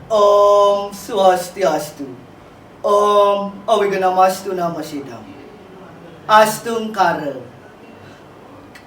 Om Swastiastu. Om Awiganamastu Namasidam. Astung Kara.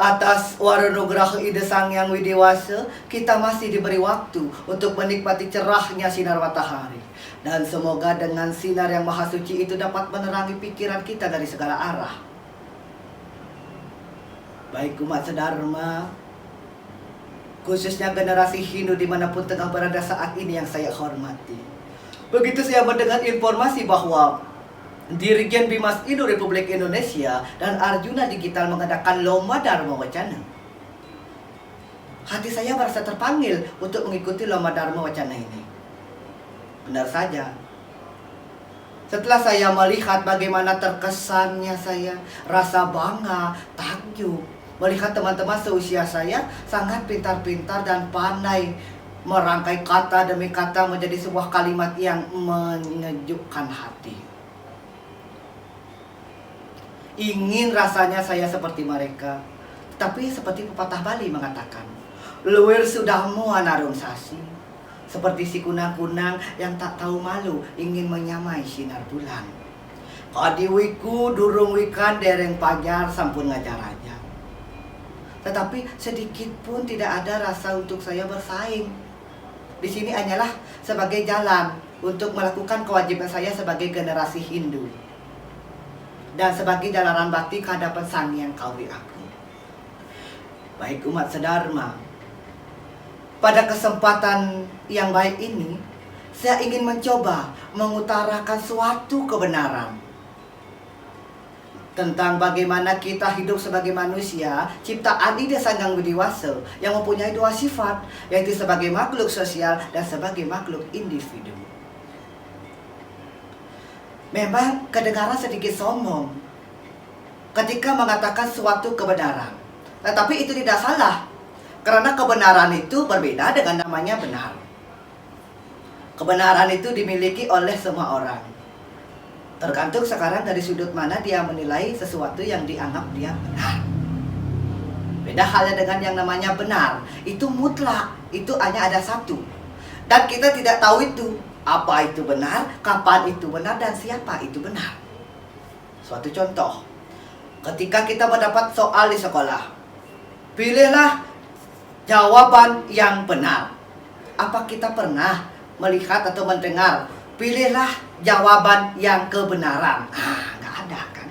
Atas waranugraha Ida Sang Yang Widewasa, kita masih diberi waktu untuk menikmati cerahnya sinar matahari. Dan semoga dengan sinar yang maha suci itu dapat menerangi pikiran kita dari segala arah. Baik umat sedharma, khususnya generasi Hindu dimanapun tengah berada saat ini yang saya hormati. Begitu saya mendengar informasi bahwa Dirjen Bimas Indo Republik Indonesia dan Arjuna Digital mengadakan Lomba Dharma Wacana, hati saya merasa terpanggil untuk mengikuti Lomba Dharma Wacana ini. Benar saja, setelah saya melihat bagaimana terkesannya saya, rasa bangga, takjub, melihat teman-teman seusia saya sangat pintar-pintar dan pandai merangkai kata demi kata menjadi sebuah kalimat yang menyejukkan hati. Ingin rasanya saya seperti mereka, tapi seperti pepatah Bali mengatakan, luwir sudah mua narung sasi. Seperti si kunang-kunang yang tak tahu malu ingin menyamai sinar bulan. Kadiwiku durung wikan dereng pajar sampun ngajar aja. Tetapi sedikit pun tidak ada rasa untuk saya bersaing. Di sini hanyalah sebagai jalan untuk melakukan kewajiban saya sebagai generasi Hindu. Dan sebagai jalanan bakti kehadapan Sang Yang Kawi Agung. Baik umat sedharma, pada kesempatan yang baik ini, saya ingin mencoba mengutarakan suatu kebenaran tentang bagaimana kita hidup sebagai manusia ciptaan Ida Sang Yang Widewasa yang mempunyai dua sifat, yaitu sebagai makhluk sosial dan sebagai makhluk individu. Memang kedengaran sedikit sombong ketika mengatakan suatu kebenaran, tetapi itu tidak salah, karena kebenaran itu berbeda dengan namanya benar. Kebenaran itu dimiliki oleh semua orang, tergantung sekarang dari sudut mana dia menilai sesuatu yang dianggap dia benar. Beda halnya dengan yang namanya benar, itu mutlak, itu hanya ada satu, dan kita tidak tahu itu apa itu benar, kapan itu benar, dan siapa itu benar. Suatu contoh, ketika kita mendapat soal di sekolah, pilihlah jawaban yang benar. Apa kita pernah melihat atau mendengar, pilihlah jawaban yang kebenaran? Nggak ada kan?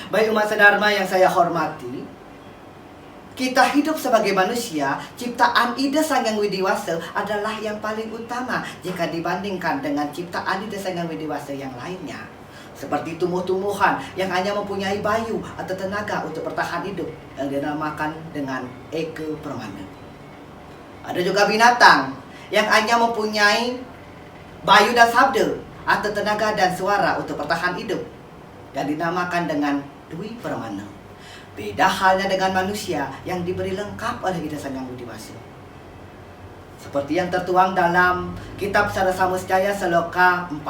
Baik umat sedharma yang saya hormati, kita hidup sebagai manusia, ciptaan Ida Sang Yang Widewasa adalah yang paling utama jika dibandingkan dengan ciptaan Ida Sang Yang Widewasa yang lainnya. Seperti tumbuh-tumbuhan yang hanya mempunyai bayu atau tenaga untuk bertahan hidup yang dinamakan dengan eka permana. Ada juga binatang yang hanya mempunyai bayu dan sabda atau tenaga dan suara untuk bertahan hidup yang dinamakan dengan dwi permana. Beda halnya dengan manusia yang diberi lengkap oleh Ida Sang Yang Widewasa. Seperti yang tertuang dalam kitab Sara Samusjaya Seloka 4.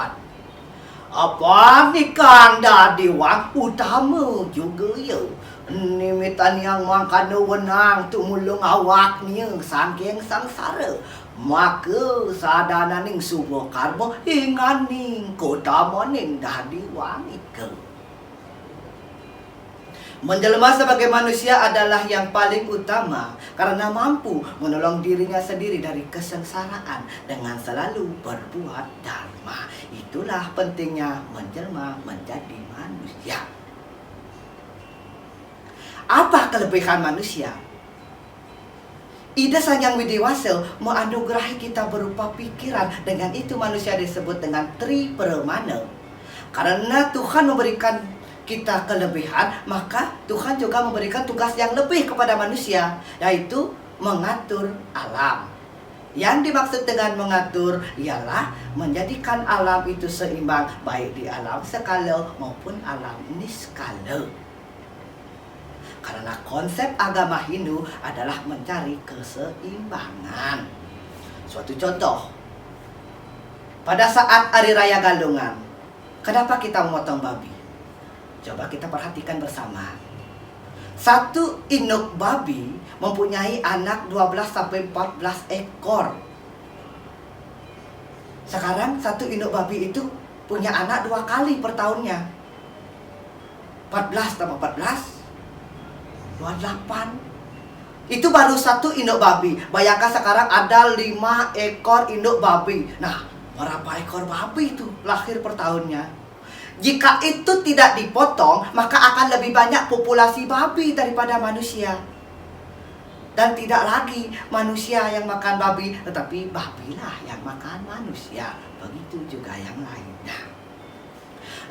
Apa nikang dadiwang utama juga ya. Nimitan yang mangkana wenang tumulung awaknya sangking sangsara. Maka sadananing subuh karma inganing kodamaning dadiwang ika. Menjelma sebagai manusia adalah yang paling utama karena mampu menolong dirinya sendiri dari kesengsaraan dengan selalu berbuat dharma. Itulah pentingnya menjelma menjadi manusia. Apa kelebihan manusia? Ida Sang Yang Widewasa menganugerahi kita berupa pikiran. Dengan itu manusia disebut dengan tri permana. Karena Tuhan memberikan kita kelebihan, maka Tuhan juga memberikan tugas yang lebih kepada manusia, yaitu mengatur alam. Yang dimaksud dengan mengatur ialah menjadikan alam itu seimbang, baik di alam skala maupun alam niskala. Karena konsep agama Hindu adalah mencari keseimbangan. Suatu contoh, pada saat Hari Raya Galungan, kenapa kita memotong babi? Coba kita perhatikan bersama. Satu induk babi mempunyai anak 12-14 ekor. Sekarang satu induk babi itu punya anak 2 kali per tahunnya. 14 tambah 14 28. Itu baru satu induk babi. Bayangkan sekarang ada 5 ekor induk babi. Nah, berapa ekor babi itu lahir per tahunnya? Jika itu tidak dipotong, maka akan lebih banyak populasi babi daripada manusia. Dan tidak lagi manusia yang makan babi, tetapi babilah yang makan manusia. Begitu juga yang lainnya.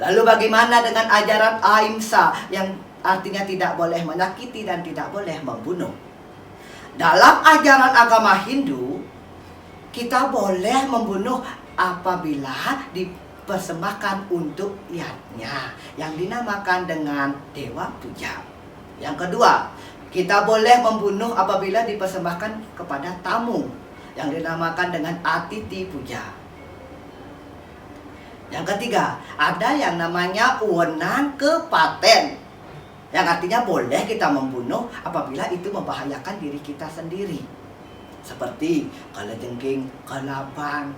Lalu bagaimana dengan ajaran ahimsa yang artinya tidak boleh menyakiti dan tidak boleh membunuh? Dalam ajaran agama Hindu, kita boleh membunuh apabila dipersembahkan untuk yatnya, yang dinamakan dengan dewa puja. Yang kedua, kita boleh membunuh apabila dipersembahkan kepada tamu, yang dinamakan dengan atiti puja. Yang ketiga, ada yang namanya wewenang kepaten, yang artinya boleh kita membunuh apabila itu membahayakan diri kita sendiri, seperti kalajengking, kelabang,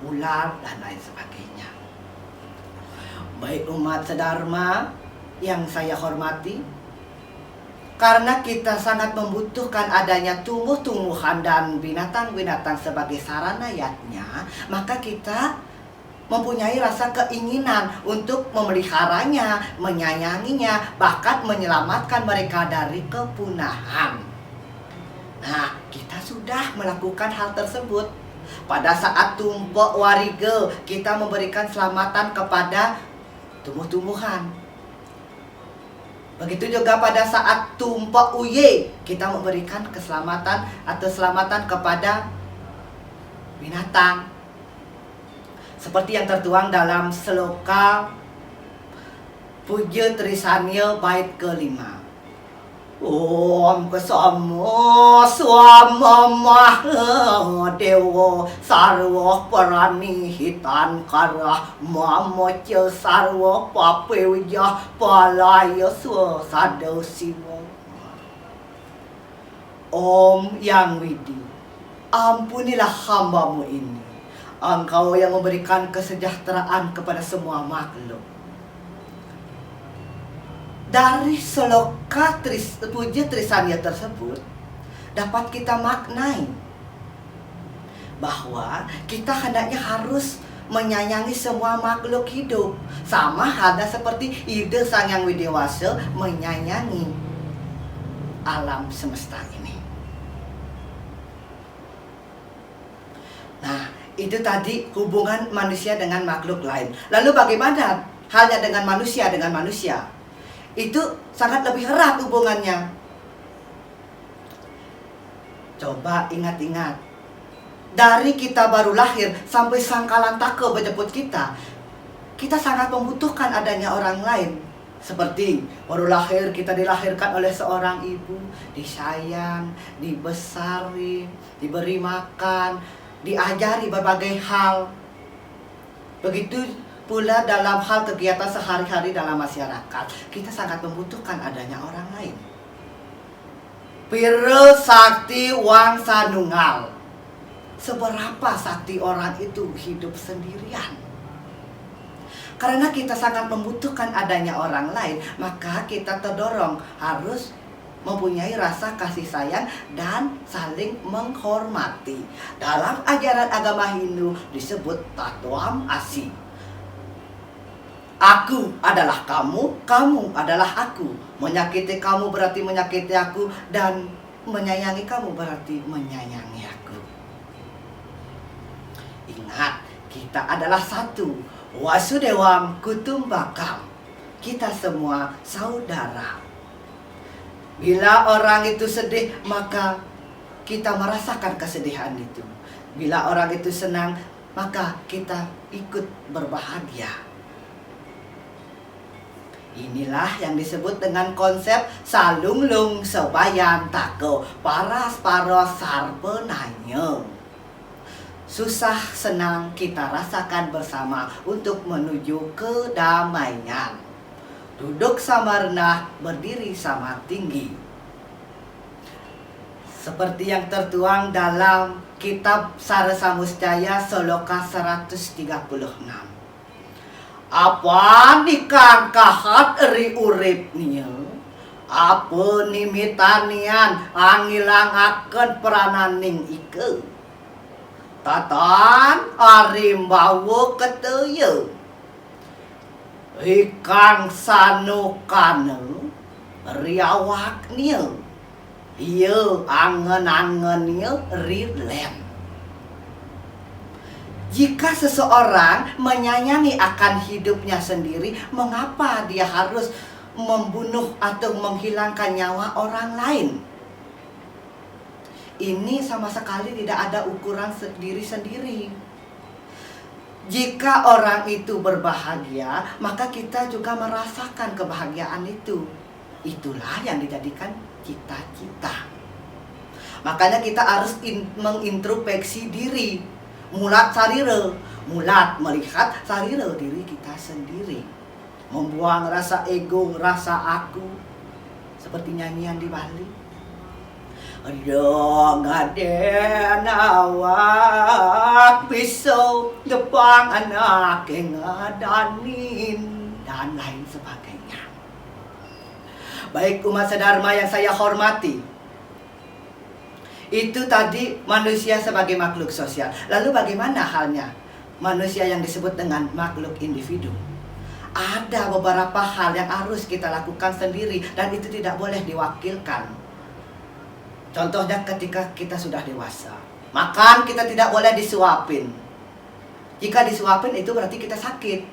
ular, dan lain sebagainya. Baik umat sedharma yang saya hormati, karena kita sangat membutuhkan adanya tumbuh-tumbuhan dan binatang-binatang sebagai sarana yatnya, maka kita mempunyai rasa keinginan untuk memeliharanya, menyayanginya, bahkan menyelamatkan mereka dari kepunahan. Nah, kita sudah melakukan hal tersebut. Pada saat tumpek warige, kita memberikan selamatan kepada tumbuh-tumbuhan. Begitu juga pada saat tumpek uye, kita memberikan keselamatan atau selamatan kepada binatang. Seperti yang tertuang dalam Sloka Puja Trisanya bait kelima. Om kesamo swama maha dewa sarwa parani hitan kara mamoce sarwa papewja palaya sadau siwa. Om Yang Widi, ampunilah hambamu ini. Engkau yang memberikan kesejahteraan kepada semua makhluk. Dari Sloka Puja Trisanya tersebut dapat kita maknai bahwa kita hendaknya harus menyayangi semua makhluk hidup, sama halnya seperti Ide Sang Yang Widewasa menyayangi alam semesta ini. Nah, itu tadi hubungan manusia dengan makhluk lain. Lalu bagaimana halnya dengan manusia dengan manusia? Itu sangat lebih erat hubungannya. Coba ingat-ingat. Dari kita baru lahir sampai sangkalantaka menjemput kita, kita sangat membutuhkan adanya orang lain. Seperti baru lahir, kita dilahirkan oleh seorang ibu, disayang, dibesari, diberi makan, diajari berbagai hal. Begitu pula dalam hal kegiatan sehari-hari dalam masyarakat, kita sangat membutuhkan adanya orang lain. Pira sakti wangsa nunggal. Seberapa sakti orang itu hidup sendirian. Karena kita sangat membutuhkan adanya orang lain, maka kita terdorong harus mempunyai rasa kasih sayang dan saling menghormati. Dalam ajaran agama Hindu disebut Tatwam Asi. Aku adalah kamu, kamu adalah aku. Menyakiti kamu berarti menyakiti aku, dan menyayangi kamu berarti menyayangi aku. Ingat, kita adalah satu. Wasudewam Kutumbakam. Kita semua saudara. Bila orang itu sedih, maka kita merasakan kesedihan itu. Bila orang itu senang, maka kita ikut berbahagia. Inilah yang disebut dengan konsep salunglung sebayan tako paras paros sarpenanya. Susah senang kita rasakan bersama untuk menuju kedamaian. Duduk sama rendah, berdiri sama tinggi. Seperti yang tertuang dalam kitab Saresa Muscaya Soloka 136. Apa nikang kahat eri uripnya, apa nimitanian angilangaken perananing ike. Tatan arimbawa keteu ikang sanukane riawaknya, ieu angen-angennya rilem. Jika seseorang menyayangi akan hidupnya sendiri, mengapa dia harus membunuh atau menghilangkan nyawa orang lain? Ini sama sekali tidak ada ukuran sendiri-sendiri. Jika orang itu berbahagia, maka kita juga merasakan kebahagiaan itu. Itulah yang dijadikan cita-cita. Makanya kita harus mengintrospeksi diri. Mulat sarire, mulat melihat sarire diri kita sendiri. Membuang rasa ego, rasa aku. Seperti nyanyian di Bali. Aduh, ngaden awak pisau depan anak yang ngadanin dan lain sebagainya. Baik umat sedharma yang saya hormati, itu tadi manusia sebagai makhluk sosial. Lalu bagaimana halnya manusia yang disebut dengan makhluk individu? Ada beberapa hal yang harus kita lakukan sendiri dan itu tidak boleh diwakilkan. Contohnya ketika kita sudah dewasa, makan kita tidak boleh disuapin. Jika disuapin itu berarti kita sakit.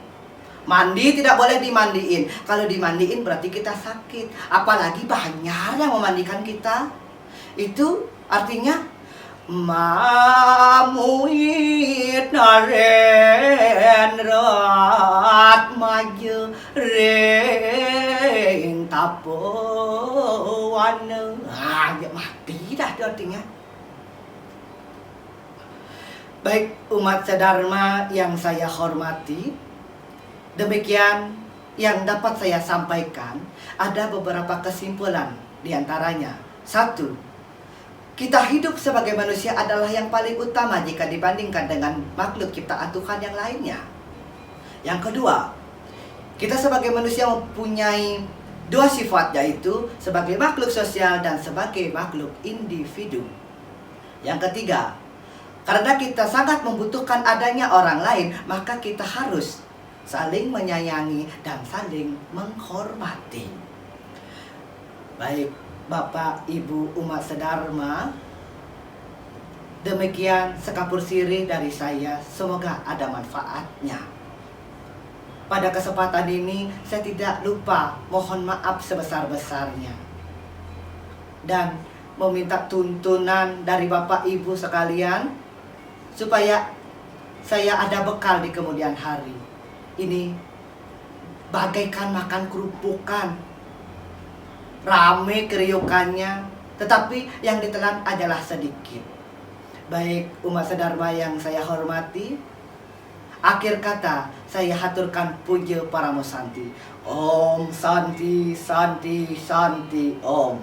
Mandi tidak boleh dimandiin. Kalau dimandiin berarti kita sakit. Apalagi banyak yang memandikan kita. Itu artinya mamuit naren rat maju ring tapuan. Ya mati dah itu artinya. Baik umat sedharma yang saya hormati, demikian yang dapat saya sampaikan. Ada beberapa kesimpulan diantaranya. 1. Kita hidup sebagai manusia adalah yang paling utama jika dibandingkan dengan makhluk ciptaan Tuhan yang lainnya. Yang kedua, kita sebagai manusia mempunyai 2 sifat, yaitu sebagai makhluk sosial dan sebagai makhluk individu. Yang ketiga, karena kita sangat membutuhkan adanya orang lain, maka kita harus saling menyayangi dan saling menghormati. Baik Bapak Ibu umat sedharma, demikian sekapur sirih dari saya, semoga ada manfaatnya. Pada kesempatan ini saya tidak lupa mohon maaf sebesar-besarnya dan meminta tuntunan dari Bapak Ibu sekalian supaya saya ada bekal di kemudian hari. Ini bagaikan makan kerupukan, rame kriukannya, tetapi yang ditelan adalah sedikit. Baik umat sedharma yang saya hormati, akhir kata saya haturkan puja Paramo Santi. Om Santi Santi Santi Om.